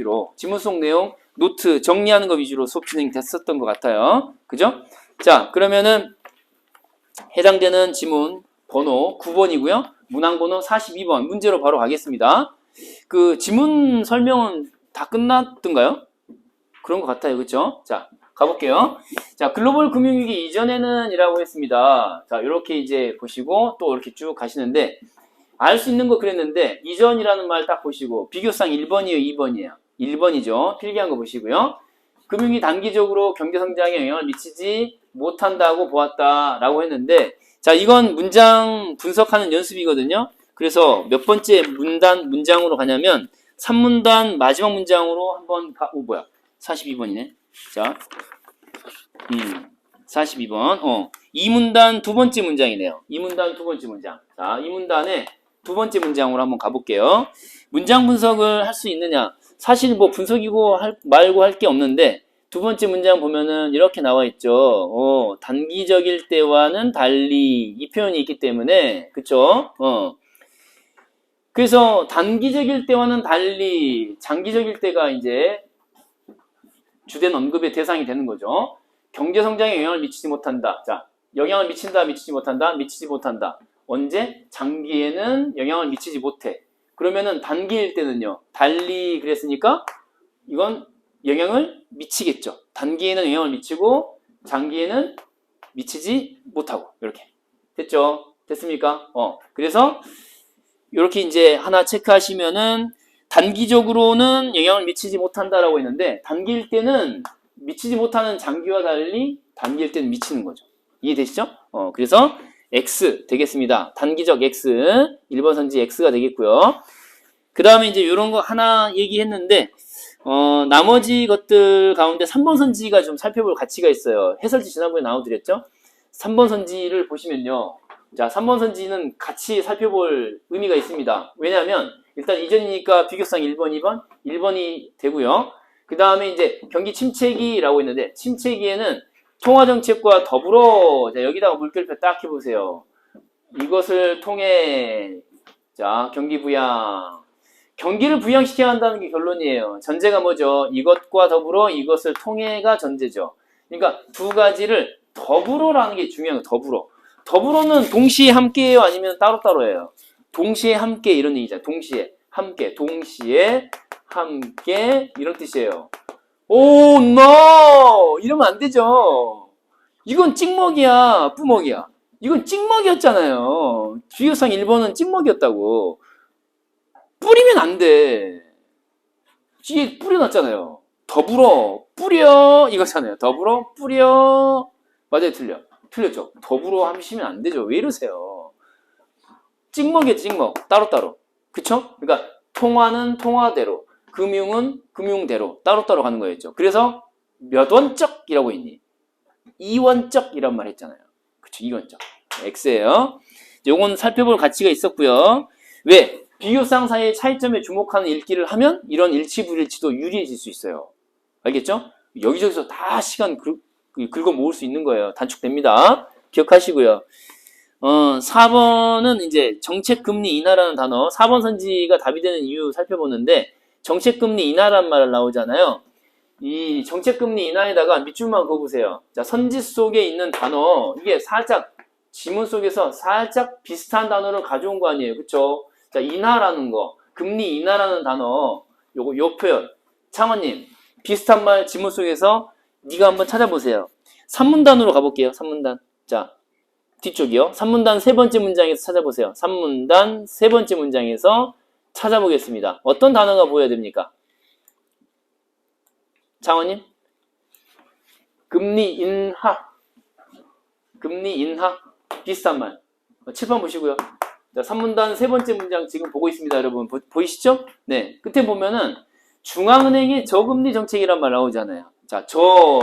위주로 지문 속 내용 노트 정리하는 거 위주로 수업 진행됐었던 것 같아요. 그죠? 자, 그러면은 해당되는 지문 번호 9번이고요. 문항 번호 42번 문제로 바로 가겠습니다. 그 지문 설명은 다 끝났던가요? 그런 것 같아요. 그렇죠? 자, 가볼게요. 자, 글로벌 금융위기 이전에는 이라고 했습니다. 자, 이렇게 이제 보시고 또 이렇게 쭉 가시는데 알 수 있는 거 그랬는데 이전이라는 말 딱 보시고 비교상 1번이에요, 2번이에요? 1번이죠. 필기한 거 보시고요. 금융이 단기적으로 경제 성장에 영향을 미치지 못한다고 보았다라고 했는데 자, 이건 문장 분석하는 연습이거든요. 그래서 몇 번째 문장으로 가냐면 3문단 마지막 문장으로 한번 뭐야? 42번이네. 자, 42번. 2문단 두 번째 문장이네요. 2문단 두 번째 문장. 자, 2문단의 두 번째 문장으로 한번 가볼게요. 문장 분석을 할 수 있느냐? 사실 뭐 분석이고 말고 할 게 없는데 두 번째 문장 보면은 이렇게 나와 있죠. 단기적일 때와는 달리 이 표현이 있기 때문에 그쵸? 그래서 단기적일 때와는 달리 장기적일 때가 이제 주된 언급의 대상이 되는 거죠. 경제 성장에 영향을 미치지 못한다. 자, 영향을 미친다, 미치지 못한다, 미치지 못한다. 언제? 장기에는 영향을 미치지 못해. 그러면은 단기일 때는요. 달리 그랬으니까 이건 영향을 미치겠죠. 단기에는 영향을 미치고 장기에는 미치지 못하고 이렇게 됐죠? 됐습니까? 그래서 이렇게 이제 하나 체크하시면은 단기적으로는 영향을 미치지 못한다라고 했는데 단기일 때는 미치지 못하는 장기와 달리 단기일 때는 미치는 거죠. 이해되시죠? 그래서 X 되겠습니다. 단기적 X 1번 선지 X가 되겠고요. 그 다음에 이제 이런 거 하나 얘기했는데 나머지 것들 가운데 3번 선지가 좀 살펴볼 가치가 있어요. 해설지 지난번에 나눠드렸죠? 3번 선지를 보시면요. 자, 3번 선지는 같이 살펴볼 의미가 있습니다. 왜냐하면 일단 이전이니까 비교상 1번, 2번, 1번이 되고요. 그 다음에 이제 경기 침체기라고 있는데 침체기에는 통화정책과 더불어 자, 여기다가 물결표 딱 해보세요. 이것을 통해 자, 경기 부양. 경기를 부양시켜야 한다는 게 결론이에요. 전제가 뭐죠? 이것과 더불어 이것을 통해가 전제죠. 그러니까 두 가지를 더불어라는 게 중요한 거예요. 더불어. 더불어는 동시에 함께예요? 아니면 따로따로예요? 동시에 함께 이런 얘기잖아요. 동시에 함께. 동시에 함께 이런 뜻이에요. 오, no! 이러면 안 되죠. 이건 찍먹이야, 뿌먹이야. 이건 찍먹이었잖아요. 비교상 1번은 찍먹이었다고. 뿌리면 안 돼. 뒤에 뿌려놨잖아요. 더불어, 뿌려, 이거잖아요. 더불어, 뿌려. 맞아요, 틀려. 틀렸죠? 더불어 하시면 안 되죠. 왜 이러세요? 찍먹이에요, 찍먹. 따로따로. 그쵸? 그러니까 통화는 통화대로, 금융은 금융대로 따로따로 가는 거였죠. 그래서 몇 원적이라고 했니? 2원적이란 말 했잖아요. 그쵸? 2원적. X예요. 요건 살펴볼 가치가 있었고요. 왜? 비교상 사이의 차이점에 주목하는 읽기를 하면 이런 일치불일치도 유리해질 수 있어요. 알겠죠? 여기저기서 다 시간 긁어 모을 수 있는 거예요. 단축됩니다. 기억하시고요. 4번은 이제 정책금리 인하라는 단어, 4번 선지가 답이 되는 이유 살펴보는데 정책금리 인하란 말 나오잖아요. 이 정책금리 인하에다가 밑줄만 그어보세요. 자, 선지 속에 있는 단어, 이게 살짝 지문 속에서 살짝 비슷한 단어를 가져온 거 아니에요. 그쵸? 자, 인하라는 거, 금리 인하라는 단어, 요 표현. 창원님, 비슷한 말 지문 속에서 네가 한번 찾아보세요. 3문단으로 가볼게요. 3문단. 자, 뒤쪽이요. 3문단 세 번째 문장에서 찾아보세요. 3문단 세 번째 문장에서 찾아보겠습니다. 어떤 단어가 보여야 됩니까? 창원님? 금리 인하. 금리 인하. 비슷한 말. 칠판 보시고요. 자, 3문단 세 번째 문장 지금 보고 있습니다, 여러분. 보이시죠? 네. 끝에 보면은 중앙은행의 저금리 정책이란 말 나오잖아요. 자,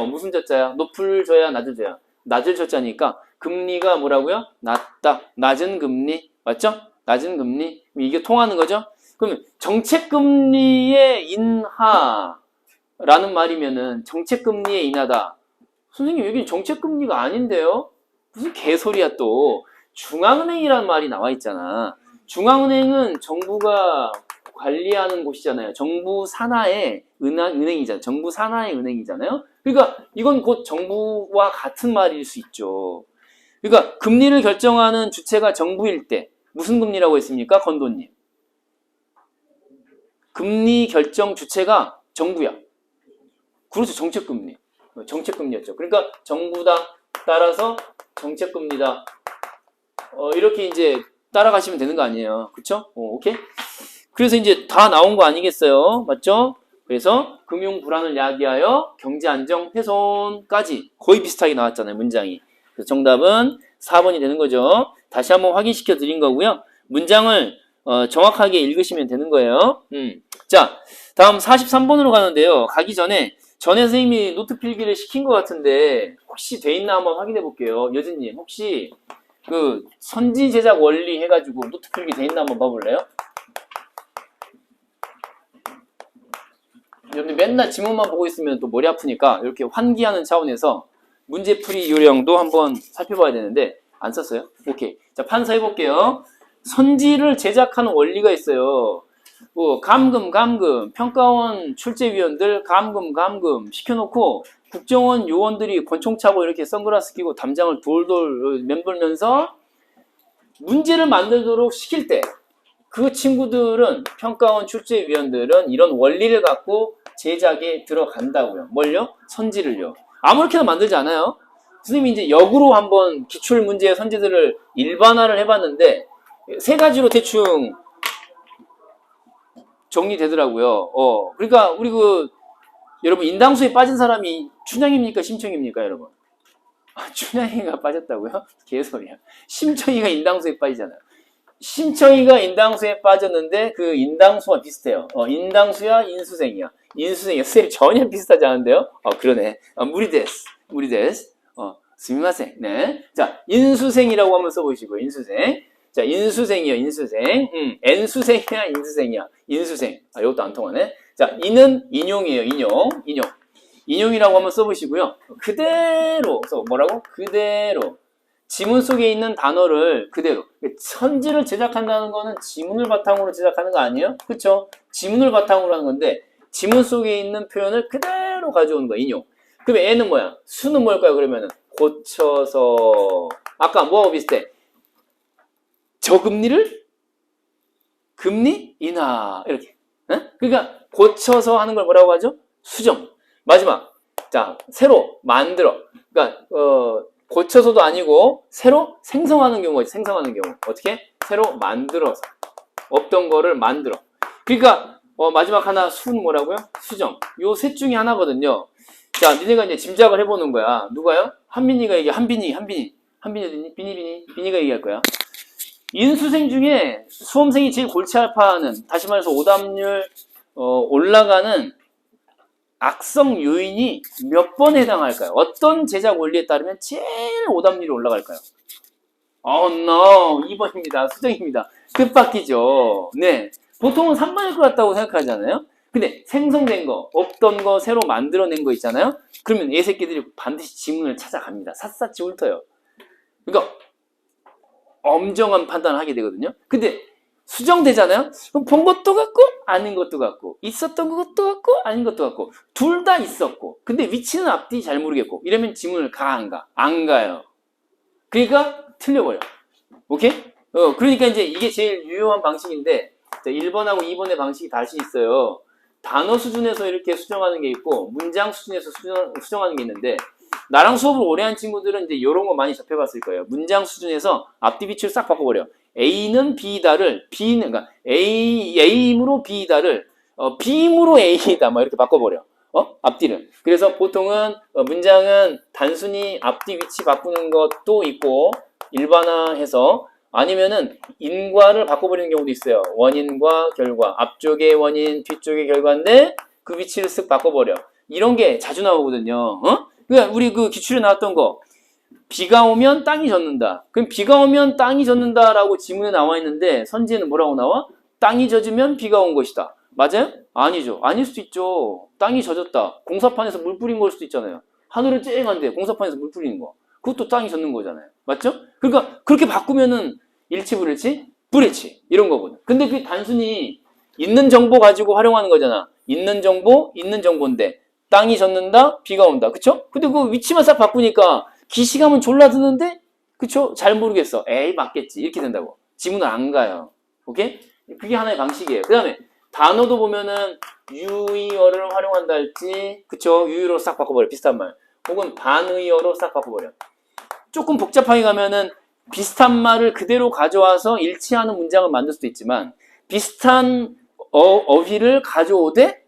무슨 저자야? 높을 저야, 낮을 저야? 낮을 저자니까 금리가 뭐라고요? 낮다. 낮은 금리. 맞죠? 낮은 금리. 이게 통하는 거죠? 그러면 정책금리의 인하라는 말이면은 정책금리의 인하다. 선생님, 여기 정책금리가 아닌데요? 무슨 개소리야 또. 중앙은행이라는 말이 나와 있잖아. 중앙은행은 정부가 관리하는 곳이잖아요. 정부 산하에 은행이잖아요. 정부 산하의 은행이잖아요. 그러니까 이건 곧 정부와 같은 말일 수 있죠. 그러니까 금리를 결정하는 주체가 정부일 때 무슨 금리라고 했습니까? 건도님. 금리 결정 주체가 정부야. 그렇죠. 정책금리. 정책금리였죠. 그러니까 정부다. 따라서 정책금리다. 이렇게 이제 따라가시면 되는 거 아니에요. 그쵸? 오케이? 그래서 이제 다 나온 거 아니겠어요? 맞죠? 그래서 금융 불안을 야기하여 경제 안정 훼손까지 거의 비슷하게 나왔잖아요. 문장이. 그래서 정답은 4번이 되는 거죠. 다시 한번 확인시켜 드린 거고요. 문장을 정확하게 읽으시면 되는 거예요. 자, 다음 43번으로 가는데요. 가기 전에 선생님이 노트 필기를 시킨 것 같은데 혹시 돼 있나 한번 확인해 볼게요. 여진님 혹시 그 선지 제작 원리 해가지고 노트 필기 돼 있나 한번 봐볼래요? 여러분 맨날 지문만 보고 있으면 또 머리 아프니까 이렇게 환기하는 차원에서 문제풀이 요령도 한번 살펴봐야 되는데 안 썼어요? 오케이. 자, 판서 해볼게요. 선지를 제작하는 원리가 있어요. 감금, 평가원 출제위원들 감금 시켜놓고 국정원 요원들이 권총 차고 이렇게 선글라스 끼고 담장을 돌돌 맴돌면서 문제를 만들도록 시킬 때 그 친구들은 평가원 출제위원들은 이런 원리를 갖고 제작에 들어간다고요. 뭘요? 선지를요. 아무렇게나 만들지 않아요. 선생님이 이제 역으로 한번 기출문제의 선지들을 일반화를 해봤는데 세 가지로 대충 정리되더라고요. 그러니까 우리 여러분 인당수에 빠진 사람이 춘향입니까? 심청입니까? 여러분? 춘향이가 빠졌다고요? 개소리야. 심청이가 인당수에 빠지잖아요. 심청이가 인당수에 빠졌는데 그 인당수와 비슷해요. 인당수야 인수생이야. 선생님 전혀 비슷하지 않은데요? 그러네. 무리데스. 스미마생. 네. 자, 인수생이라고 한번 써보시고요. 인수생. 자, 인수생이요. 인수생. N수생이야. 인수생이야. 인수생. 이것도 안 통하네. 자, 인은 인용이에요. 인용이라고 한번 써보시고요. 그대로. 뭐라고? 그대로. 지문 속에 있는 단어를 그대로. 선지를 제작한다는 거는 지문을 바탕으로 제작하는 거 아니에요? 그쵸? 지문을 바탕으로 하는 건데 지문 속에 있는 표현을 그대로 가져오는 거야. 인용. 그러면 애는 뭐야? 수는 뭘까요? 그러면은 고쳐서 아까 뭐하고 비슷해? 저금리를 금리 인하 이렇게. 그러니까 고쳐서 하는 걸 뭐라고 하죠? 수정. 마지막. 자, 새로 만들어. 그러니까 고쳐서도 아니고 새로 생성하는 경우가 있지. 생성하는 경우. 어떻게? 새로 만들어서. 없던 거를 만들어. 그러니까 마지막 하나 수는 뭐라고요? 수정. 요 셋 중에 하나거든요. 자, 니네가 이제 짐작을 해보는 거야. 누가요? 한빈이가 얘기해. 한빈이 어딨니? 비니가 얘기할 거야. 인수생 중에 수험생이 제일 골치 아파하는, 다시 말해서 오답률 올라가는 악성 요인이 몇 번에 해당할까요? 어떤 제작 원리에 따르면 제일 오답률이 올라갈까요? no. 2번입니다. 수정입니다. 뜻밖이죠. 네. 보통은 3번일 것 같다고 생각하잖아요. 근데 생성된 거, 없던 거, 새로 만들어낸 거 있잖아요. 그러면 이 새끼들이 반드시 지문을 찾아갑니다. 샅샅이 훑어요. 그러니까 엄정한 판단을 하게 되거든요. 근데 수정되잖아요. 그럼 본 것도 같고 아닌 것도 같고 있었던 것도 같고 아닌 것도 같고 둘 다 있었고 근데 위치는 앞뒤 잘 모르겠고 이러면 지문을 가 안 가? 안 가요. 그러니까 틀려버려. 오케이? 그러니까 이제 이게 제일 유효한 방식인데 1번하고 2번의 방식이 다시 있어요. 단어 수준에서 이렇게 수정하는 게 있고 문장 수준에서 수정하는 게 있는데 나랑 수업을 오래 한 친구들은 이제 이런 거 많이 접해봤을 거예요. 문장 수준에서 앞뒤 비치를 싹 바꿔버려. A는 B다를 B는 그러니까 A임으로 B다를 B임으로 A다 막 이렇게 바꿔버려. 앞뒤를. 그래서 보통은 문장은 단순히 앞뒤 위치 바꾸는 것도 있고 일반화해서 아니면은 인과를 바꿔버리는 경우도 있어요. 원인과 결과. 앞쪽의 원인, 뒤쪽의 결과인데 그 위치를 쓱 바꿔버려. 이런 게 자주 나오거든요. 그러니까 우리 그 기출에 나왔던 거. 비가 오면 땅이 젖는다. 그럼 비가 오면 땅이 젖는다라고 지문에 나와 있는데 선지에는 뭐라고 나와? 땅이 젖으면 비가 온 것이다. 맞아요? 아니죠. 아닐 수도 있죠. 땅이 젖었다. 공사판에서 물 뿌린 걸 수도 있잖아요. 하늘은 쨍한데 공사판에서 물 뿌리는 거. 그것도 땅이 젖는 거잖아요. 맞죠? 그러니까 그렇게 바꾸면은 일치불일치, 불일치 이런 거거든. 근데 그게 단순히 있는 정보 가지고 활용하는 거잖아. 있는 정보인데 땅이 젖는다, 비가 온다. 그쵸? 근데 그 위치만 싹 바꾸니까 기시감은 졸라 드는데 그쵸? 잘 모르겠어. 에이 맞겠지. 이렇게 된다고. 지문은 안 가요. 오케이? 그게 하나의 방식이에요. 그 다음에 단어도 보면은 유의어를 활용한다 할지 그쵸? 유의어로 싹 바꿔버려. 비슷한 말. 혹은 반의어로 싹 바꿔버려. 조금 복잡하게 가면은 비슷한 말을 그대로 가져와서 일치하는 문장을 만들 수도 있지만 비슷한 어휘를 가져오되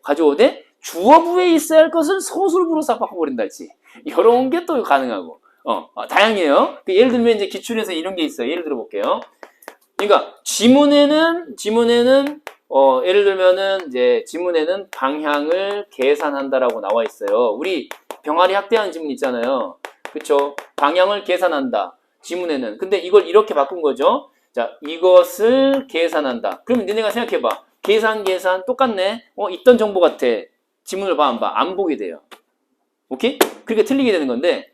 주어부에 있어야 할 것을 서술부로 싹 바꿔버린다 할지 이런 게 또 가능하고 다양해요. 예를 들면 이제 기출에서 이런 게 있어요. 예를 들어 볼게요. 그러니까 지문에는 예를 들면은 이제 지문에는 방향을 계산한다라고 나와 있어요. 우리 병아리 학대하는 지문 있잖아요. 그쵸? 방향을 계산한다. 지문에는. 근데 이걸 이렇게 바꾼 거죠. 자, 이것을 계산한다. 그러면 너네가 생각해봐. 계산 똑같네. 있던 정보 같아. 지문을 봐, 안 봐? 안 보게 돼요. 오케이? 그러니까 틀리게 되는 건데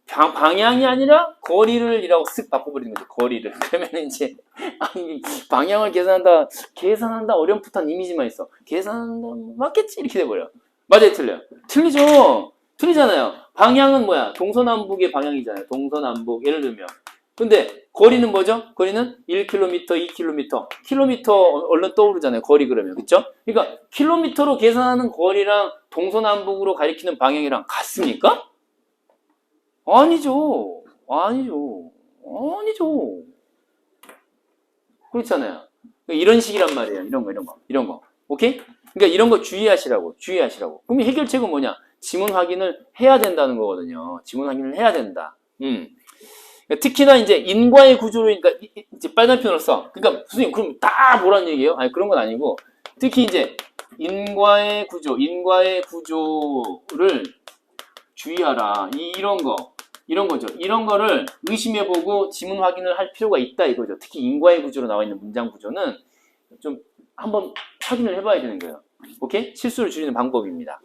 방향이 아니라 거리를 이라고 쓱 바꿔버리는 거죠. 거리를. 그러면 이제 아니, 방향을 계산한다 어렴풋한 이미지만 있어. 계산한다 맞겠지? 이렇게 돼버려. 맞아요? 틀려요? 틀리죠? 틀리잖아요. 방향은 뭐야? 동서남북의 방향이잖아요. 동서남북. 예를 들면. 근데 거리는 뭐죠? 거리는 1km, 2km. 킬로미터 얼른 떠오르잖아요. 거리 그러면. 그쵸? 그러니까 킬로미터로 계산하는 거리랑 동서남북으로 가리키는 방향이랑 같습니까? 아니죠. 그렇잖아요. 이런 식이란 말이에요. 이런 거. 오케이? 그러니까 이런 거 주의하시라고. 그럼 해결책은 뭐냐? 지문 확인을 해야 된다는 거거든요. 지문 확인을 해야 된다. 특히나 이제 인과의 구조로, 그러니까 이제 빨간 편으로 써. 그러니까 선생님 그럼 다 뭐란 얘기예요? 아니 그런 건 아니고 특히 이제 인과의 구조를 주의하라. 이런 거죠. 이런 거를 의심해보고 지문 확인을 할 필요가 있다 이거죠. 특히 인과의 구조로 나와 있는 문장 구조는 좀 한번 확인을 해봐야 되는 거예요. 오케이? 실수를 줄이는 방법입니다.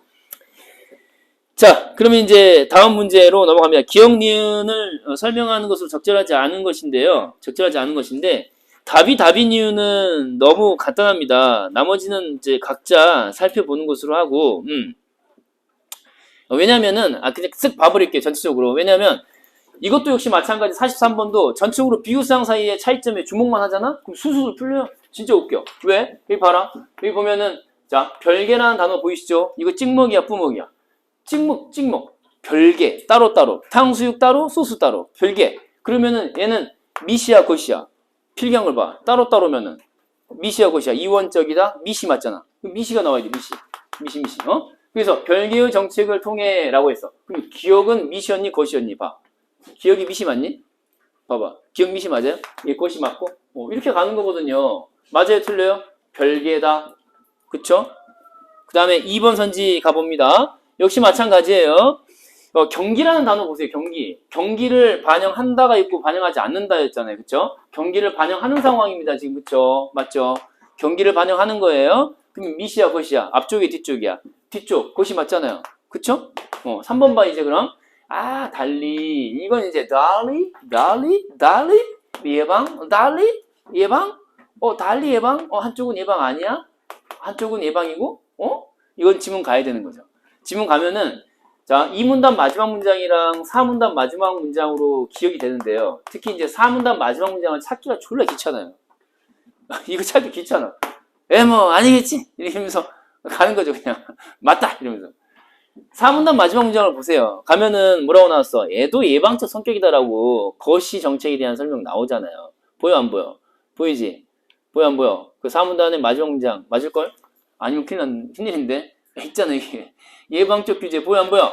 자, 그러면 이제 다음 문제로 넘어갑니다. 기억 니은을 설명하는 것으로 적절하지 않은 것인데 답인 이유는 너무 간단합니다. 나머지는 이제 각자 살펴보는 것으로 하고 왜냐면은 그냥 쓱 봐버릴게요. 전체적으로. 왜냐면 이것도 역시 마찬가지 43번도 전체적으로 비유사항 사이의 차이점에 주목만 하잖아? 그럼 수수로 풀려요. 진짜 웃겨. 왜? 여기 봐라. 여기 보면은 자 별개라는 단어 보이시죠? 이거 찍먹이야 뿌먹이야? 찍먹. 별개. 따로. 탕수육 따로, 소스 따로. 별개. 그러면은 얘는 미시야 것이야. 필경을 봐. 따로면은 미시야 것이야. 이원적이다. 미시 맞잖아. 미시가 나와야지. 미시. 그래서 별개의 정책을 통해 라고 했어. 그럼 기억은 미시였니 것이었니? 봐. 기억이 미시 맞니? 봐봐. 기억 미시 맞아요? 이게 것이 맞고 이렇게 가는 거거든요. 맞아요? 틀려요? 별개다. 그쵸? 그 다음에 2번 선지 가봅니다. 역시 마찬가지예요. 경기라는 단어 보세요. 경기를 반영한다가 있고 반영하지 않는다 였잖아요. 그쵸? 경기를 반영하는 상황입니다. 지금 그쵸? 맞죠? 경기를 반영하는 거예요. 그럼 미시야 것이야? 앞쪽이 뒤쪽이야? 뒤쪽. 것이 맞잖아요. 그쵸? 3번 봐 이제 그럼. 달리. 이건 이제 달리 예방. 달리 예방. 한쪽은 예방 아니야? 한쪽은 예방이고 이건 지문 가야 되는 거죠. 지문 가면은 자, 2문단 마지막 문장이랑 4문단 마지막 문장으로 기억이 되는데요. 특히 이제 4문단 마지막 문장을 찾기가 졸라 귀찮아요. 이거 찾기 귀찮아. 아니겠지? 이러면서 가는 거죠, 그냥. 맞다! 이러면서. 4문단 마지막 문장을 보세요. 가면은 뭐라고 나왔어? 얘도 예방적 성격이다라고 거시 정책에 대한 설명 나오잖아요. 보여, 안 보여? 보이지? 보여, 안 보여? 그 4문단의 마지막 문장 맞을걸? 아니면 큰일인데? 있잖아, 이게. 예방적 규제 보여, 안 보여?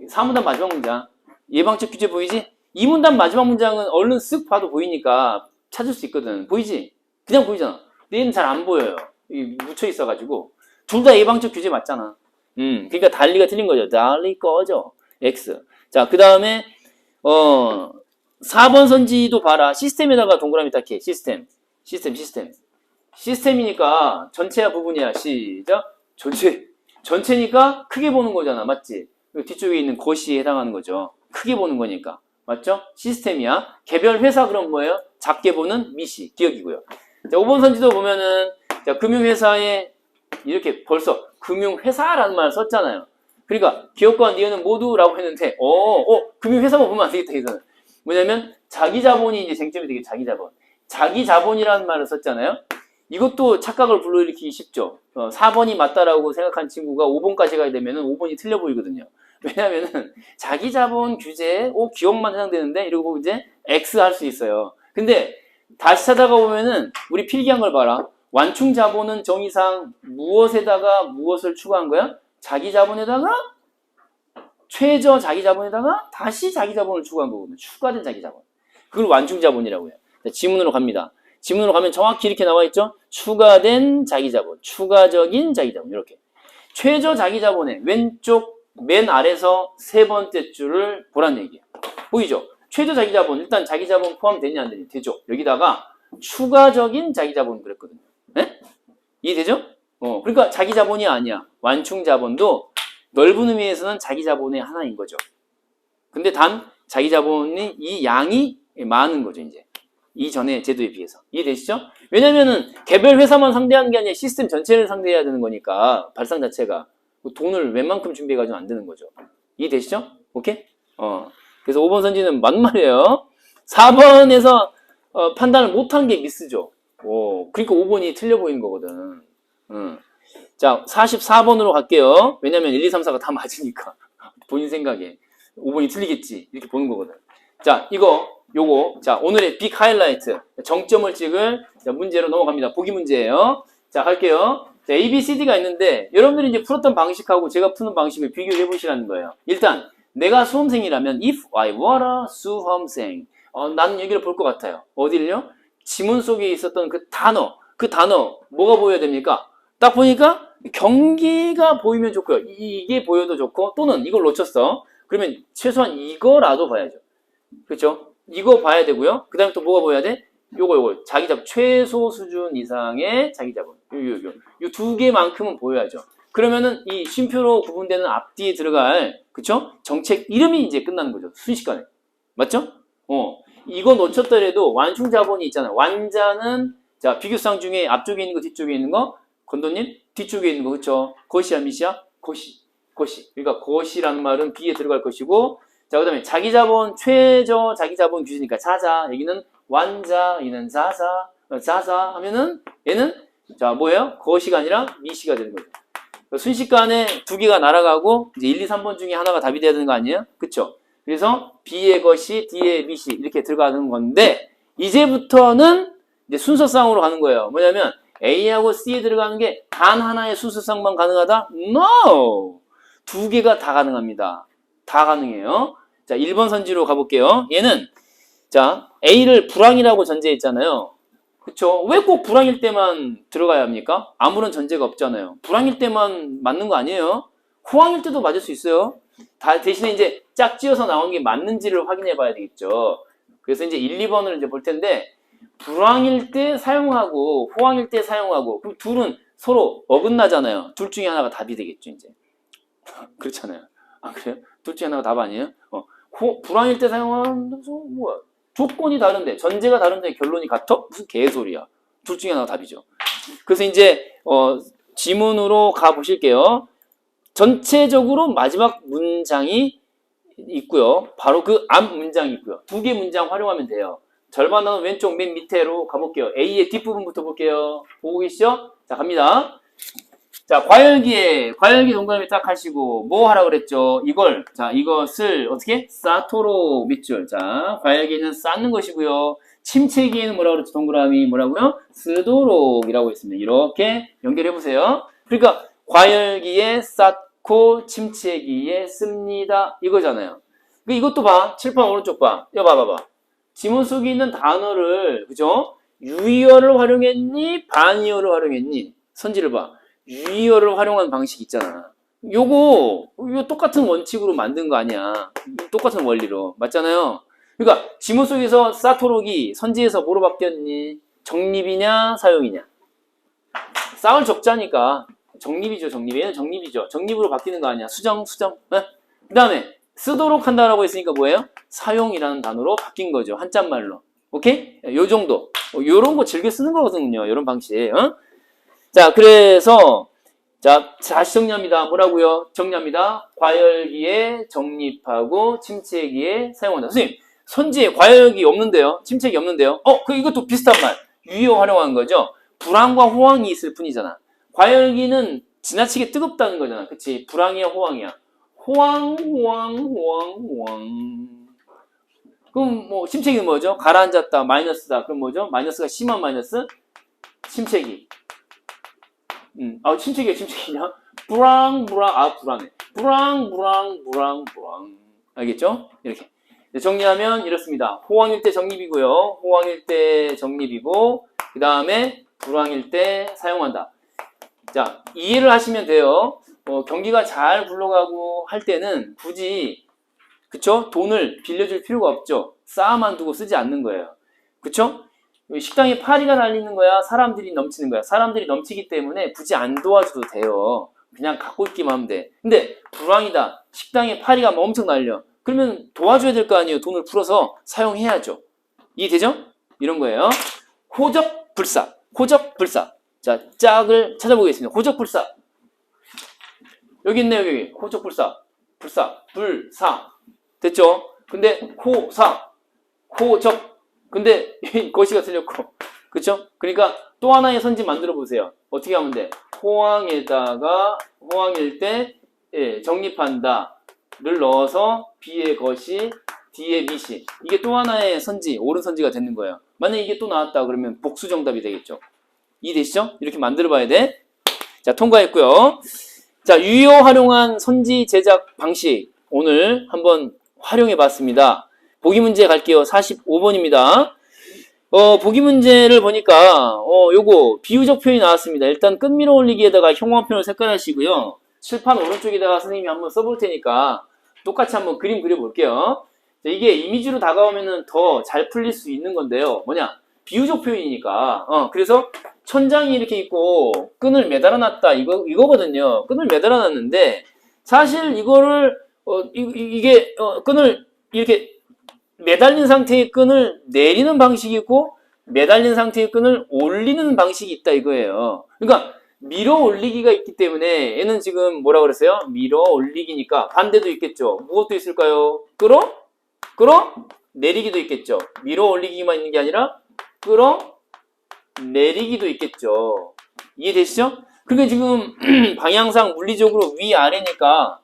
4문단 마지막 문장. 예방적 규제 보이지? 2문단 마지막 문장은 얼른 쓱 봐도 보이니까 찾을 수 있거든. 보이지? 그냥 보이잖아. 근데 얘는 잘 안 보여요. 묻혀 있어가지고. 둘 다 예방적 규제 맞잖아. 그러니까 달리가 틀린 거죠. 달리 꺼져. X. 자, 그 다음에 4번 선지도 봐라. 시스템에다가 동그라미 딱해. 시스템. 시스템이니까 전체야 부분이야. 시작. 전체니까 크게 보는 거잖아. 맞지? 뒤쪽에 있는 것이 해당하는 거죠. 크게 보는 거니까. 맞죠? 시스템이야. 개별 회사 그럼 뭐예요? 작게 보는 미시. 기억이고요. 자, 5번 선지도 보면은 자, 금융회사의 이렇게 벌써 금융회사라는 말을 썼잖아요. 그러니까 기업과 니은은 모두라고 했는데 금융회사만 보면 안 되겠다. 여기서는 뭐냐면 자기 자본이 이제 쟁점이 되게 자기 자본. 자기 자본이라는 말을 썼잖아요. 이것도 착각을 불러일으키기 쉽죠. 4번이 맞다라고 생각한 친구가 5번까지 가야 되면은 5번이 틀려 보이거든요. 왜냐면은 자기 자본 규제에 기업만 해당되는데 이러고 이제 X 할 수 있어요. 근데 다시 찾아가 보면은 우리 필기한 걸 봐라. 완충 자본은 정의상 무엇에다가 무엇을 추가한 거야? 자기 자본에다가 최저 자기 자본에다가 다시 자기 자본을 추가한 거거든요. 추가된 자기 자본. 그걸 완충 자본이라고 해요. 자, 지문으로 갑니다. 지문으로 가면 정확히 이렇게 나와 있죠? 추가된 자기 자본, 추가적인 자기 자본 이렇게. 최저 자기 자본의 왼쪽 맨 아래서 세 번째 줄을 보란 얘기예요. 보이죠? 최저 자기 자본 일단 자기 자본 포함되냐 안 되냐 되죠. 여기다가 추가적인 자기 자본 그랬거든요. 네? 이해되죠? 그러니까 자기 자본이 아니야. 완충 자본도 넓은 의미에서는 자기 자본의 하나인 거죠. 근데 단 자기 자본이 이 양이 많은 거죠, 이제. 이전의 제도에 비해서. 이해되시죠? 왜냐면은 개별 회사만 상대하는 게 아니라 시스템 전체를 상대해야 되는 거니까 발상 자체가 돈을 웬만큼 준비해가지고 안 되는 거죠. 이해되시죠? 오케이? 그래서 5번 선지는 맞는 말이에요. 4번에서 판단을 못한 게 미스죠. 그러니까 5번이 틀려 보이는 거거든. 자, 44번으로 갈게요. 왜냐면 1, 2, 3, 4가 다 맞으니까. 본인 생각에. 5번이 틀리겠지. 이렇게 보는 거거든. 자, 요거. 자, 오늘의 빅 하이라이트. 정점을 찍을 문제로 넘어갑니다. 보기 문제예요. 자, 갈게요. 자, A, B, C, D가 있는데, 여러분들이 이제 풀었던 방식하고 제가 푸는 방식을 비교해 보시라는 거예요. 일단, 내가 수험생이라면, if I were a 수험생. 나는 여기를 볼 것 같아요. 어디를요? 지문 속에 있었던 그 단어, 뭐가 보여야 됩니까? 딱 보니까 경기가 보이면 좋고요. 이게 보여도 좋고, 또는 이걸 놓쳤어. 그러면 최소한 이거라도 봐야죠. 그렇죠? 이거 봐야 되고요. 그 다음에 또 뭐가 보여야 돼? 요거. 자기 자본. 최소 수준 이상의 자기 자본. 요 두 개만큼은 보여야죠. 그러면은 이 쉼표로 구분되는 앞뒤에 들어갈, 그쵸? 정책 이름이 이제 끝나는 거죠. 순식간에. 맞죠? 이거 놓쳤더라도 완충 자본이 있잖아요. 완자는, 자, 비교상 중에 앞쪽에 있는 거, 뒤쪽에 있는 거, 건도님? 뒤쪽에 있는 거, 그쵸? 것이야, 미시야? 것이. 그러니까 것이라는 말은 B에 들어갈 것이고, 자, 그 다음에 자기 자본, 최저 자기 자본 규제니까 자자. 여기는 완자, 얘는 자자 하면은 얘는, 자, 뭐예요? 것이가 아니라 미시가 되는 거죠. 순식간에 두 개가 날아가고, 이제 1, 2, 3번 중에 하나가 답이 돼야 되는 거 아니에요? 그쵸? 그래서 B의 것이, D의 미시, 이렇게 들어가는 건데, 이제부터는 이제 순서상으로 가는 거예요. 뭐냐면, A하고 C에 들어가는 게 단 하나의 순서상만 가능하다? No! 두 개가 다 가능합니다. 다 가능해요. 자, 1번 선지로 가볼게요. 얘는, 자, A를 불황이라고 전제했잖아요. 그쵸? 왜 꼭 불황일 때만 들어가야 합니까? 아무런 전제가 없잖아요. 불황일 때만 맞는 거 아니에요? 호황일 때도 맞을 수 있어요. 대신에 이제 짝지어서 나온 게 맞는지를 확인해 봐야 되겠죠. 그래서 이제 1, 2번을 이제 볼 텐데, 불황일 때 사용하고, 호황일 때 사용하고, 그럼 둘은 서로 어긋나잖아요. 둘 중에 하나가 답이 되겠죠, 이제. 그렇잖아요. 아, 그래요? 둘 중에 하나가 답 아니에요? 불황일 때 사용하는, 뭐야? 조건이 다른데, 전제가 다른데 결론이 같아? 무슨 개소리야. 둘 중에 하나가 답이죠. 그래서 이제, 지문으로 가보실게요. 전체적으로 마지막 문장이 있고요. 바로 그 앞 문장이 있고요. 두 개 문장 활용하면 돼요. 절반은 왼쪽 맨 밑에로 가볼게요. A의 뒷부분부터 볼게요. 보고 계시죠? 자, 갑니다. 자, 과열기 동그라미 딱 하시고, 뭐 하라 그랬죠? 이것을 어떻게? 쌓도록 밑줄. 자, 과열기는 쌓는 것이고요. 침체기에는 뭐라고 그랬죠? 동그라미 뭐라고요? 쓰도록이라고 했습니다. 이렇게 연결해 보세요. 그러니까, 과열기에 쌓고, 침체기에 씁니다. 이거잖아요. 이것도 봐. 칠판 오른쪽 봐. 이거 봐봐봐. 지문 속에 있는 단어를, 그죠? 유의어를 활용했니? 반의어를 활용했니? 선지를 봐. 유의어를 활용한 방식 있잖아. 이거 똑같은 원칙으로 만든 거 아니야. 똑같은 원리로. 맞잖아요. 그러니까 지문 속에서 쌓도록이 선지에서 뭐로 바뀌었니? 정립이냐 사용이냐. 쌓을 적자니까 정립이죠. 얘는 정립이죠. 정립으로 바뀌는 거 아니야. 수정. 네? 그 다음에 쓰도록 한다라고 했으니까 뭐예요? 사용이라는 단어로 바뀐 거죠. 한자말로. 오케이? 요 정도. 요런 거 즐겨 쓰는 거거든요. 요런 방식. 자, 그래서 자, 다시 정리합니다. 뭐라고요? 정리합니다. 과열기에 정립하고 침체기에 사용한다. 선생님, 선지에 과열기 없는데요? 침체기 없는데요? 이것도 비슷한 말. 유효 활용한 거죠? 불황과 호황이 있을 뿐이잖아. 과열기는 지나치게 뜨겁다는 거잖아. 그치? 불황이야, 호황이야? 호황. 그럼 뭐, 침체기는 뭐죠? 가라앉았다, 마이너스다. 그럼 뭐죠? 마이너스가 심한 마이너스? 침체기. 침체기냐? 불황. 불안해. 불황. 알겠죠? 이렇게. 정리하면 이렇습니다. 호황일 때 정립이고요. 호황일 때 정립이고, 그 다음에 불황일 때 사용한다. 자, 이해를 하시면 돼요. 경기가 잘 굴러가고 할 때는 굳이, 그쵸? 돈을 빌려줄 필요가 없죠. 쌓아만 두고 쓰지 않는 거예요. 그쵸? 식당에 파리가 달리는 거야? 사람들이 넘치는 거야? 사람들이 넘치기 때문에 굳이 안 도와줘도 돼요. 그냥 갖고 있기만 하면 돼. 근데 불황이다. 식당에 파리가 엄청 날려. 그러면 도와줘야 될 거 아니에요. 돈을 풀어서 사용해야죠. 이해되죠? 이런 거예요. 호적불사. 자, 짝을 찾아보겠습니다. 호적불사. 여기 있네요. 여기. 호적불사. 불사. 됐죠? 근데 호적. 근데 거시가 틀렸고. 그쵸? 그러니까 또 하나의 선지 만들어 보세요. 어떻게 하면 돼? 호황에다가 호황일 때 정립한다 를 넣어서 B의 것이 D의 미시. 이게 또 하나의 선지, 옳은 선지가 되는 거예요. 만약에 이게 또 나왔다 그러면 복수 정답이 되겠죠. 이해되시죠? 이렇게 만들어 봐야 돼. 자, 통과했고요. 자, 유효 활용한 선지 제작 방식 오늘 한번 활용해 봤습니다. 보기 문제 갈게요. 45번입니다. 보기 문제를 보니까 요거 비유적 표현이 나왔습니다. 일단 끝밀어 올리기에다가 형광펜을 색깔하시고요. 칠판 오른쪽에다가 선생님이 한번 써볼 테니까 똑같이 한번 그림 그려볼게요. 자, 이게 이미지로 다가오면은 더 잘 풀릴 수 있는 건데요. 뭐냐? 비유적 표현이니까. 그래서 천장이 이렇게 있고 끈을 매달아놨다 이거거든요. 끈을 매달아놨는데 사실 이거를 이게 끈을 이렇게 매달린 상태의 끈을 내리는 방식이 있고 매달린 상태의 끈을 올리는 방식이 있다 이거예요. 그러니까 밀어 올리기가 있기 때문에 얘는 지금 뭐라 그랬어요? 밀어 올리기니까 반대도 있겠죠. 무엇도 있을까요? 끌어 내리기도 있겠죠. 밀어 올리기만 있는 게 아니라 끌어 내리기도 있겠죠. 이해되시죠? 그러니까 지금 방향상 물리적으로 위아래니까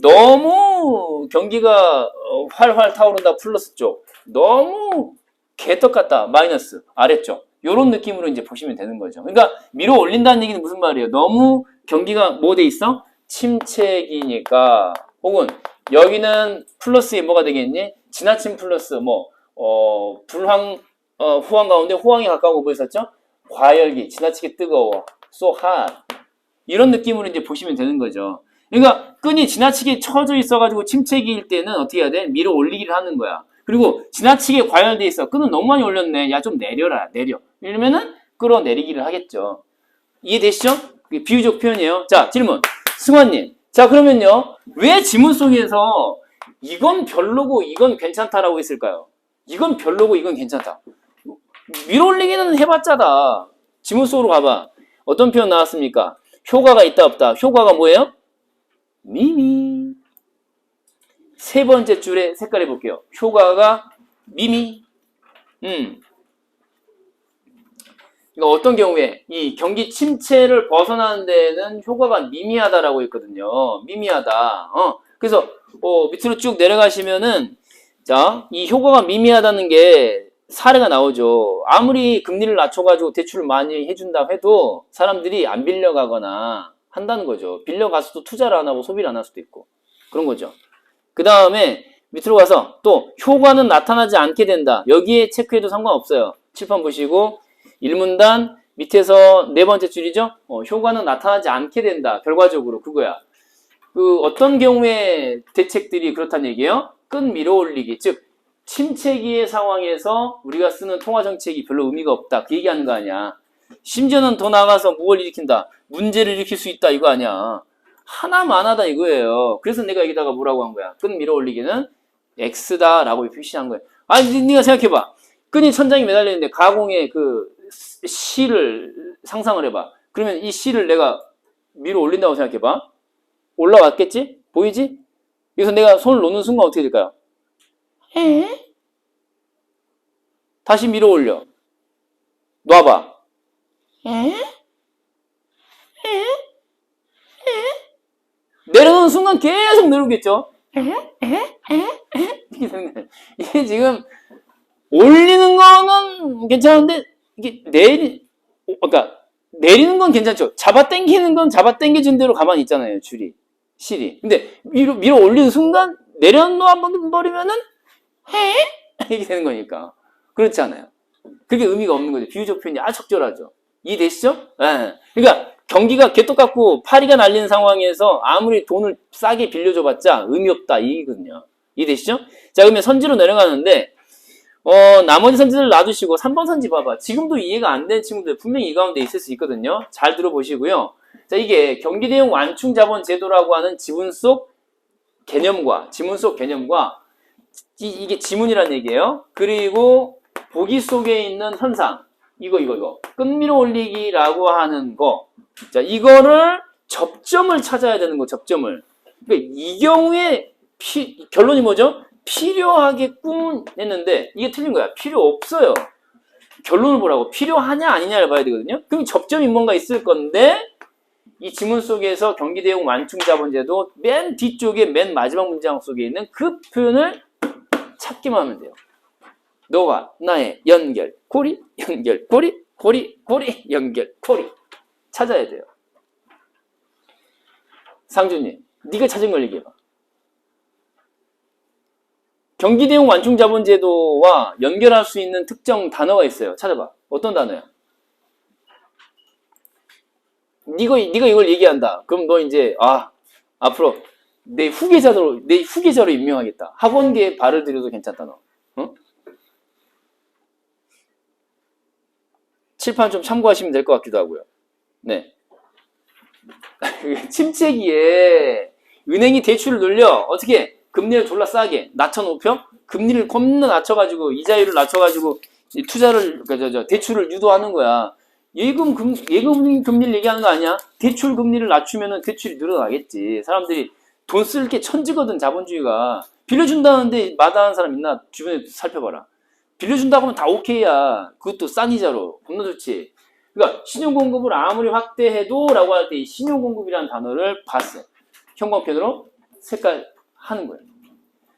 너무 경기가 활활 타오른다 플러스 쪽, 너무 개떡 같다 마이너스 아래쪽, 요런 느낌으로 이제 보시면 되는 거죠. 그러니까 밀어 올린다는 얘기는 무슨 말이에요? 너무 경기가 뭐 돼 있어? 침체기니까. 혹은 여기는 플러스에 뭐가 되겠니? 지나친 플러스 불황 호황 가운데 호황이 가까운 거 보였었죠? 과열기, 지나치게 뜨거워, so hot. 이런 느낌으로 이제 보시면 되는 거죠. 그러니까 끈이 지나치게 처져 있어가지고 침체기일 때는 어떻게 해야 돼? 밀어 올리기를 하는 거야. 그리고 지나치게 과열돼 있어. 끈은 너무 많이 올렸네. 야, 좀 내려. 이러면은 끌어내리기를 하겠죠. 이해되시죠? 그게 비유적 표현이에요. 자, 질문. 승환님. 자, 그러면요. 왜 지문 속에서 이건 별로고 이건 괜찮다라고 했을까요? 이건 별로고 이건 괜찮다. 밀어 올리기는 해봤자다. 지문 속으로 가봐. 어떤 표현 나왔습니까? 효과가 있다 없다. 효과가 뭐예요? 미미. 세 번째 줄에 색깔 해볼게요. 효과가 미미. 그러니까 어떤 경우에 이 경기 침체를 벗어나는 데는 효과가 미미하다라고 했거든요. 미미하다. 그래서 밑으로 쭉 내려가시면은 자, 이 효과가 미미하다는 게 사례가 나오죠. 아무리 금리를 낮춰가지고 대출을 많이 해준다 해도 사람들이 안 빌려가거나 한다는 거죠. 빌려가서도 투자를 안 하고 소비를 안 할 수도 있고 그런 거죠. 그 다음에 밑으로 가서 또 효과는 나타나지 않게 된다. 여기에 체크해도 상관없어요. 칠판 보시고 1문단 밑에서 네 번째 줄이죠. 효과는 나타나지 않게 된다. 결과적으로 그거야. 그 어떤 경우에 대책들이 그렇다는 얘기예요? 끈 밀어 올리기, 즉 침체기의 상황에서 우리가 쓰는 통화정책이 별로 의미가 없다. 그 얘기하는 거 아니야. 심지어는 더 나아가서 뭘 일으킨다. 문제를 일으킬 수 있다. 이거 아니야. 하나만 하다 이거예요. 그래서 내가 여기다가 뭐라고 한 거야. 끈 밀어 올리기는 X다라고 표시한 거예요. 아니, 네가 생각해봐. 끈이 천장에 매달려 있는데 가공의 그 실을 상상을 해봐. 그러면 이 C를 내가 위로 올린다고 생각해봐. 올라왔겠지? 보이지? 여기서 내가 손을 놓는 순간 어떻게 될까요? 에? 다시 밀어 올려. 놔봐. 에? 에? 내려놓는 순간 계속 내려오겠죠? 이게 되는 거예요. 이게 지금 올리는 거는 괜찮은데 이게 그러니까 내리는 건 괜찮죠. 잡아당기는 건 잡아당겨진 대로 가만히 있잖아요. 줄이, 실이. 근데 밀어 올리는 순간 내려놓아 버리면은 이게 되는 거니까. 그렇지 않아요. 그게 의미가 없는 거죠. 비유적 표현이 아주 적절하죠. 이해되시죠? 네. 그러니까 경기가 개떡같고 파리가 날리는 상황에서 아무리 돈을 싸게 빌려줘봤자 의미 없다 이거든요. 이해되시죠? 자, 그러면 선지로 내려가는데 나머지 선지들 놔두시고 3번 선지 봐봐. 지금도 이해가 안 되는 친구들 분명히 이 가운데 있을 수 있거든요. 잘 들어보시고요. 자, 이게 경기대용 완충자본 제도라고 하는 지문 속 개념과 이게 지문이란 얘기예요. 그리고 보기 속에 있는 현상 이거 끝밀어 올리기라고 하는 거. 자, 이거를 접점을 찾아야 되는 거. 접점을. 그러니까 이 경우에 결론이 뭐죠? 필요하겠군 했는데 이게 틀린 거야. 필요 없어요. 결론을 보라고. 필요하냐 아니냐를 봐야 되거든요. 그럼 접점이 뭔가 있을 건데 이 지문 속에서 경기대용 완충자본제도 맨 뒤쪽에 맨 마지막 문장 속에 있는 그 표현을 찾기만 하면 돼요. 너와 나의 연결고리, 연결고리, 고리, 연결고리. 찾아야 돼요. 상준님, 네가 찾은 걸 얘기해봐. 경기대용 완충자본제도와 연결할 수 있는 특정 단어가 있어요. 찾아봐. 어떤 단어야? 네가 이걸 얘기한다. 그럼 너 이제 앞으로 내 후계자로 임명하겠다. 학원계에 발을 들여도 괜찮다 너. 어? 칠판 좀 참고하시면 될 것 같기도 하고요. 네. 침체기에 은행이 대출을 늘려 어떻게 금리를 졸라 싸게 낮춰놓혀? 금리를 겁나 낮춰가지고 이자율을 낮춰가지고 투자를 대출을 유도하는 거야. 예금 금리를 얘기하는 거 아니야? 대출 금리를 낮추면은 대출이 늘어나겠지. 사람들이 돈 쓸 게 천지거든. 자본주의가 빌려준다는데 마다하는 사람 있나? 주변에 살펴봐라. 빌려준다고 하면 다 오케이야. 그것도 싼 이자로. 겁나 좋지. 그러니까 신용공급을 아무리 확대해도 라고 할 때 이 신용공급이라는 단어를 봤어. 형광펜으로 색깔 하는 거예요.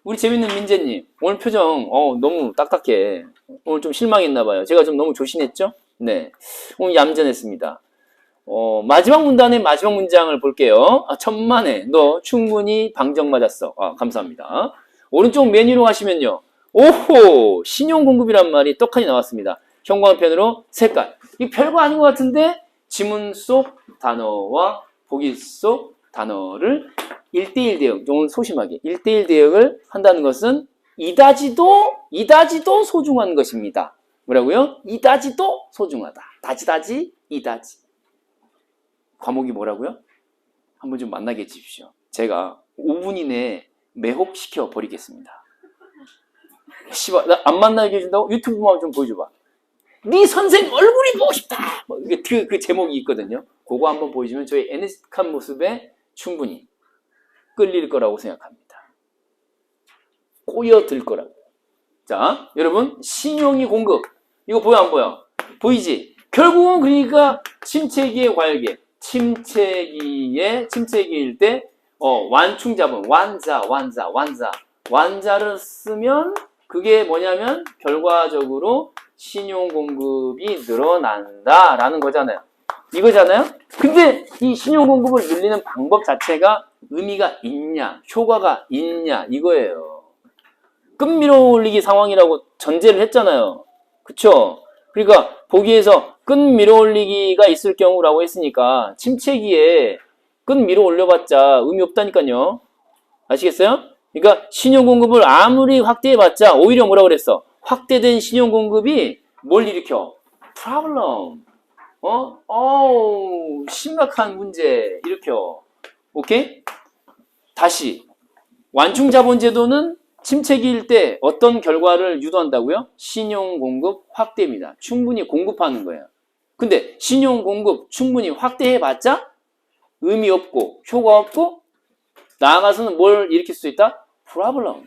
우리 재밌는 민재님 오늘 표정 너무 딱딱해. 오늘 좀 실망했나 봐요. 제가 좀 너무 조신했죠? 네, 오늘 얌전했습니다. 마지막 문단의 마지막 문장을 볼게요. 천만에 너 충분히 방정 맞았어. 감사합니다. 오른쪽 메뉴로 하시면요. 오호, 신용공급이란 말이 떡하니 나왔습니다. 형광펜으로 색깔. 이 별거 아닌 것 같은데 지문 속 단어와 보기 속 단어를 1대1 대응, 좀 소심하게 1대1 대응을 한다는 것은 이다지도 소중한 것입니다. 뭐라고요? 이다지도 소중하다. 다지다지, 이다지. 과목이 뭐라고요? 한번 좀 만나게 해주십시오. 제가 5분 이내에 매혹시켜 버리겠습니다. 씨발, 나 안 만나게 해준다고? 유튜브만 좀 보여줘봐. 네 선생 얼굴이 보고 싶다! 그 제목이 있거든요. 그거 한번 보여주면 저희 애니스한 모습에 충분히 끌릴 거라고 생각합니다. 꼬여들 거라고. 자, 여러분, 신용이 공급. 이거 보여, 안 보여? 보이지? 결국은 그러니까 침체기의 과열기. 침체기일 때, 완충자본, 완자를 쓰면 그게 뭐냐면 결과적으로 신용공급이 늘어난다라는 거잖아요. 이거잖아요? 근데 이 신용공급을 늘리는 방법 자체가 의미가 있냐, 효과가 있냐, 이거예요. 끝밀어 올리기 상황이라고 전제를 했잖아요. 그쵸? 그러니까 보기에서 끝밀어 올리기가 있을 경우라고 했으니까 침체기에 끝밀어 올려봤자 의미 없다니까요. 아시겠어요? 그러니까 신용공급을 아무리 확대해봤자 오히려 뭐라 그랬어? 확대된 신용공급이 뭘 일으켜? 프로블럼. 심각한 문제 일으켜. 오케이? 다시 완충자본제도는 침체기일 때 어떤 결과를 유도한다고요? 신용공급 확대입니다. 충분히 공급하는 거예요. 근데 신용 공급 충분히 확대해봤자 의미 없고 효과 없고 나아가서는 뭘 일으킬 수 있다? 프로블럼.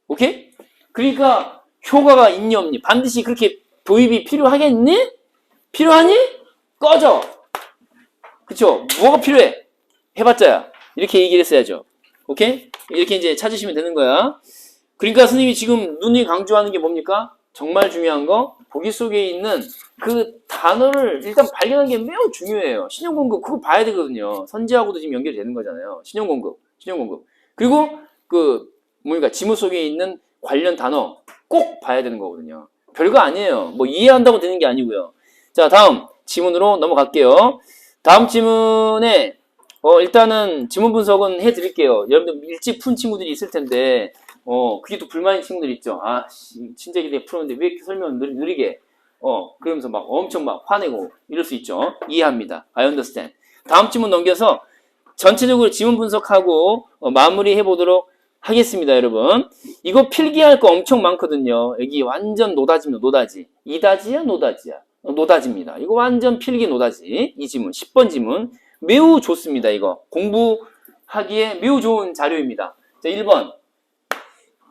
오케이? 그러니까 효과가 있니 없니? 반드시 그렇게 도입이 필요하겠니? 필요하니? 꺼져. 그쵸? 뭐가 필요해? 해봤자야. 이렇게 얘기를 했어야죠. 오케이? 이렇게 이제 찾으시면 되는 거야. 그러니까 선생님이 지금 눈이 강조하는 게 뭡니까? 정말 중요한 거 보기 속에 있는 그 단어를 일단 발견하는 게 매우 중요해요. 신용공급 그거 봐야 되거든요. 선지하고도 지금 연결이 되는 거잖아요. 신용공급. 그리고 그 뭡니까? 지문 속에 있는 관련 단어 꼭 봐야 되는 거거든요. 별거 아니에요. 뭐 이해한다고 되는 게 아니고요. 자, 다음 지문으로 넘어갈게요. 다음 지문에 일단은 지문 분석은 해드릴게요. 여러분들 일찍 푼 친구들이 있을 텐데 그게 또 불만인 친구들 있죠. 아, 친절히 내가 풀었는데 왜 이렇게 설명을 느리게 그러면서 막 엄청 막 화내고 이럴 수 있죠. 이해합니다. I understand. 다음 지문 넘겨서 전체적으로 지문 분석하고 마무리해 보도록 하겠습니다, 여러분. 이거 필기할 거 엄청 많거든요. 여기 완전 노다지입니다, 노다지. 이다지야, 노다지야? 노다지입니다. 이거 완전 필기 노다지. 이 지문, 10번 지문. 매우 좋습니다, 이거. 공부하기에 매우 좋은 자료입니다. 자, 1번.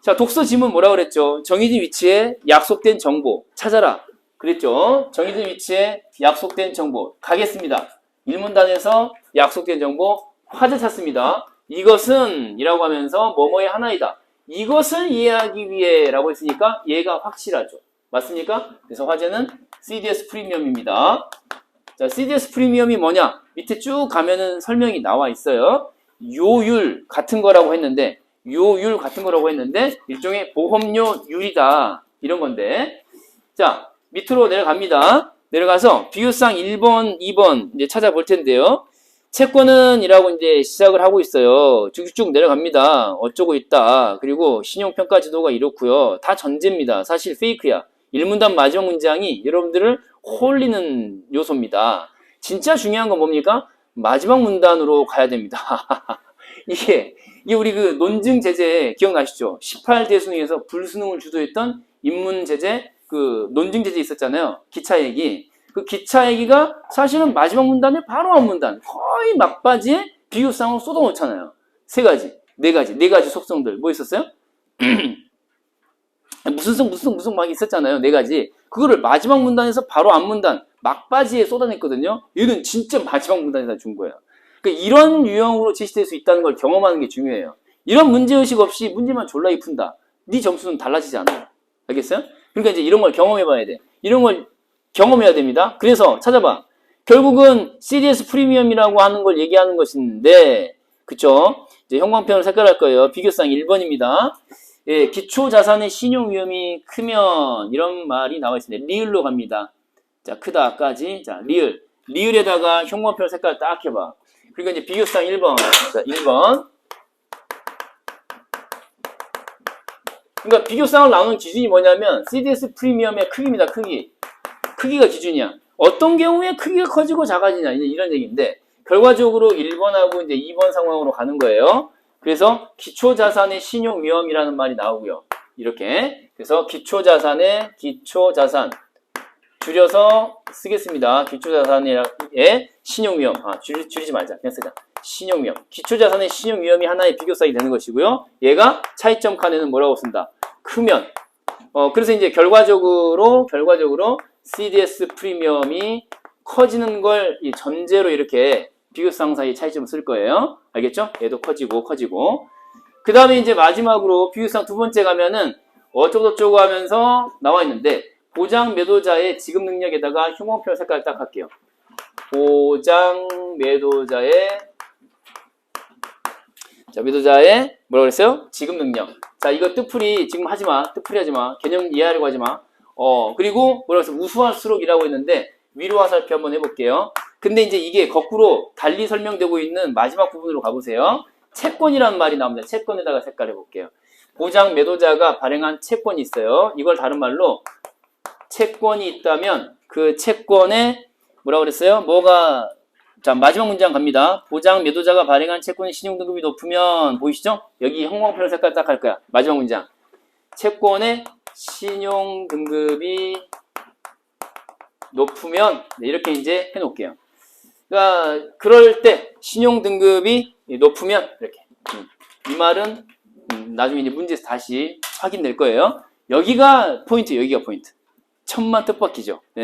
자, 독서 지문 뭐라 그랬죠? 정해진 위치에 약속된 정보 찾아라. 그랬죠? 정해진 위치에 약속된 정보 가겠습니다. 1문단에서 약속된 정보 화제 찾습니다. 이것은 이라고 하면서 뭐뭐의 하나이다. 이것을 이해하기 위해 라고 했으니까 얘가 확실하죠. 맞습니까? 그래서 화제는 CDS 프리미엄입니다. 자, CDS 프리미엄이 뭐냐? 밑에 쭉 가면은 설명이 나와 있어요. 요율 같은 거라고 했는데 일종의 보험료율이다. 이런 건데. 자, 밑으로 내려갑니다. 내려가서 비교상 1번, 2번 이제 찾아볼 텐데요. 채권은 이라고 이제 시작을 하고 있어요. 쭉쭉 내려갑니다. 어쩌고 있다. 그리고 신용평가 지도가 이렇고요. 다 전제입니다. 사실 페이크야. 1문단 마지막 문장이 여러분들을 홀리는 요소입니다. 진짜 중요한 건 뭡니까? 마지막 문단으로 가야 됩니다. 이게 우리 그 논증 제재 기억나시죠? 18대수능에서 불수능을 주도했던 인문 제재 그 논증 제재 있었잖아요. 기차 얘기. 그 기차 얘기가 사실은 마지막 문단에 바로 앞 문단 거의 막바지에 비교상으로 쏟아놓잖아요. 세 가지, 네 가지 속성들 뭐 있었어요? 무슨 막 있었잖아요. 네 가지. 그거를 마지막 문단에서 바로 앞 문단 막바지에 쏟아냈거든요. 얘는 진짜 마지막 문단에다 준 거예요. 그러니까 이런 유형으로 제시될 수 있다는 걸 경험하는 게 중요해요. 이런 문제의식 없이 문제만 졸라게 푼다. 네 점수는 달라지지 않아요. 알겠어요? 그러니까 이제 이런 걸 경험해봐야 돼. 이런 걸 경험해야 됩니다. 그래서 찾아봐. 결국은 CDS 프리미엄이라고 하는 걸 얘기하는 것인데, 그쵸? 이제 형광펜으로 색깔할 거예요. 비교상 1번입니다. 예, 기초 자산의 신용 위험이 크면 이런 말이 나와 있습니다. 리을로 갑니다. 자, 크다까지. 자, 리을. 리을에다가 형광펜 색깔 딱 해봐. 그러니까 이제 비교상 1번. 자, 1번. 그러니까 비교상을 나누는 기준이 뭐냐면 CDS 프리미엄의 크기입니다. 크기가 기준이야. 어떤 경우에 크기가 커지고 작아지냐 이런 얘기인데 결과적으로 1번하고 이제 2번 상황으로 가는 거예요. 그래서 기초자산의 신용위험이라는 말이 나오고요. 이렇게. 그래서 기초자산 줄여서 쓰겠습니다. 기초자산의 신용위험. 줄이지 말자. 그냥 쓰자. 신용위험. 기초자산의 신용위험이 하나의 비교사이 되는 것이고요. 얘가 차이점 칸에는 뭐라고 쓴다? 크면. 그래서 이제 결과적으로 CDS 프리미엄이 커지는 걸 이 전제로 이렇게 비교상 사이 차이점을 쓸 거예요. 알겠죠? 얘도 커지고. 그 다음에 이제 마지막으로 비교상 두 번째 가면은 어쩌고저쩌고 하면서 나와 있는데 보장 매도자의 지급 능력에다가 흉광표 색깔 딱 할게요. 보장 매도자의 뭐라고 그랬어요? 지급 능력. 자, 이거 뜻풀이 지금 하지 마. 뜻풀이 하지 마. 개념 이해하려고 하지 마. 그리고 뭐라고 해서 우수할수록이라고 했는데 위로 화살표 한번 해볼게요. 근데 이제 이게 거꾸로 달리 설명되고 있는 마지막 부분으로 가보세요. 채권이라는 말이 나옵니다. 채권에다가 색깔 해볼게요. 보장 매도자가 발행한 채권이 있어요. 이걸 다른 말로 채권이 있다면 그 채권에 뭐라고 그랬어요? 자, 마지막 문장 갑니다. 보장 매도자가 발행한 채권의 신용등급이 높으면 보이시죠? 여기 형광펜으로 색깔 딱 할 거야. 마지막 문장. 채권의 신용등급이 높으면 네, 이렇게 이제 해놓을게요. 그러니까 그럴 때 신용 등급이 높으면 이렇게 이 말은 나중에 이제 문제에서 다시 확인될 거예요. 여기가 포인트, 여기가 포인트. 천만 뜻밖이죠. 네.